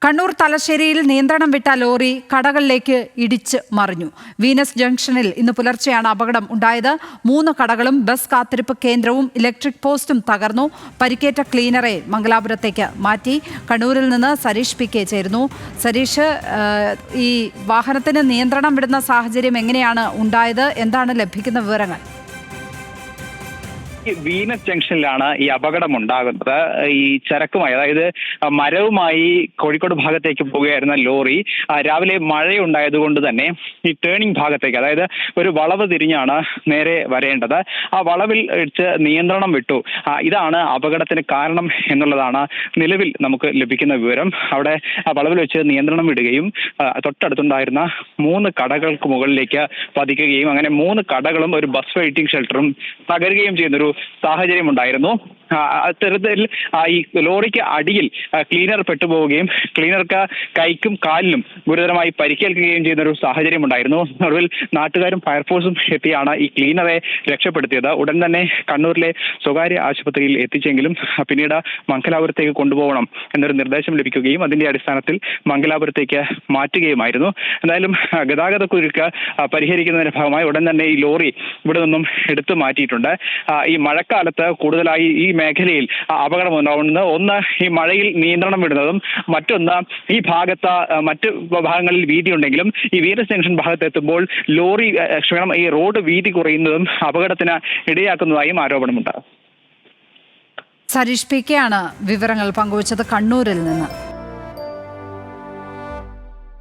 കണ്ണൂർ തലശ്ശേരിയിൽ നിയന്ത്രണം വിട്ട ലോറി കടകളിലേക്ക് ഇടിച്ച് മറിഞ്ഞു. വീനസ് ജംഗ്ഷനിൽ ഇന്ന് പുലർച്ചെയാണ് അപകടം ഉണ്ടായത്. 3 കടകളും ബസ് കാത്തിരിപ്പ് കേന്ദ്രവും ഇലക്ട്രിക് പോസ്റ്റും തകർന്നു. പരിക്കേറ്റ ക്ലീനറെ മംഗലാപുരത്തേക്ക് മാറ്റി. കണ്ണൂരിൽ നിന്ന് സരീഷ് പി.കെ. ചേരുന്നു. സരീഷ്, ഈ വാഹനത്തിന് നിയന്ത്രണം വിടുന്ന സാഹചര്യം എങ്ങനെയാണ് ഉണ്ടായത്? എന്താണ് ലഭിക്കുന്ന വിവരങ്ങൾ? വീനസ് ജംഗ്ഷനിലാണ് ഈ അപകടം ഉണ്ടാകുന്നത്. ഈ ചരക്കുമായി, അതായത് മരവുമായി കോഴിക്കോട് ഭാഗത്തേക്ക് പോവുകയായിരുന്ന ലോറി രാവിലെ മഴയുണ്ടായതുകൊണ്ട് തന്നെ ഈ ടേണിംഗ് ഭാഗത്തേക്ക്, അതായത് ഒരു വളവ് തിരിഞ്ഞാണ് നേരെ വരേണ്ടത്. ആ വളവിൽ വെച്ച് നിയന്ത്രണം വിട്ടു. ഇതാണ് അപകടത്തിന് കാരണം എന്നുള്ളതാണ് നിലവിൽ നമുക്ക് ലഭിക്കുന്ന വിവരം. അവിടെ വളവിൽ വെച്ച് നിയന്ത്രണം വിടുകയും തൊട്ടടുത്തുണ്ടായിരുന്ന 3 കടകൾക്ക് മുകളിലേക്ക് പതിക്കുകയും അങ്ങനെ 3 കടകളും ഒരു ബസ് വെയിറ്റിംഗ് ഷെൽട്ടറും തകരുകയും ചെയ്യുന്നൊരു സാഹചര്യം ഉണ്ടായിരുന്നു. അത്തരത്തിൽ ഈ ലോറിക്ക് അടിയിൽ ക്ലീനർ പെട്ടുപോവുകയും ക്ലീനർക്ക് കൈക്കും കാലിനും ഗുരുതരമായി പരിക്കേൽക്കുകയും ചെയ്യുന്ന ഒരു സാഹചര്യം ഉണ്ടായിരുന്നു. ഒടുവിൽ നാട്ടുകാരും ഫയർഫോഴ്സും എത്തിയാണ് ഈ ക്ലീനറെ രക്ഷപ്പെടുത്തിയത്. ഉടൻ തന്നെ കണ്ണൂരിലെ സ്വകാര്യ ആശുപത്രിയിൽ എത്തിച്ചെങ്കിലും പിന്നീട് മംഗലാപുരത്തേക്ക് കൊണ്ടുപോകണം എന്നൊരു നിർദ്ദേശം ലഭിക്കുകയും അതിന്റെ അടിസ്ഥാനത്തിൽ മംഗലാപുരത്തേക്ക് മാറ്റുകയുമായിരുന്നു. എന്തായാലും ഗതാഗതക്കുരുക്ക് പരിഹരിക്കുന്നതിന്റെ ഭാഗമായി ഉടൻ തന്നെ ഈ ലോറി ഇവിടെ നിന്നും എടുത്തു മാറ്റിയിട്ടുണ്ട്. ഈ മഴക്കാലത്ത് കൂടുതലായി ഈ മേഖലയിൽ അപകടം ഉണ്ടാകുന്നത്, ഒന്ന് ഈ മഴയിൽ നിയന്ത്രണം വിടുന്നതും, മറ്റൊന്ന് ഈ ഭാഗത്ത് മറ്റ് ഭാഗങ്ങളിൽ വീതി ഉണ്ടെങ്കിലും ഈ വീനസ് ജംഗ്ഷൻ ഭാഗത്ത് എത്തുമ്പോൾ ഈ റോഡ് വീതി കുറയുന്നതും അപകടത്തിന് ഇടയാക്കുന്നതായും ആരോപണമുണ്ട്. സരീഷ് പി.കെ. ആണ് വിവരങ്ങൾ പങ്കുവച്ചത് കണ്ണൂരിൽ നിന്ന്.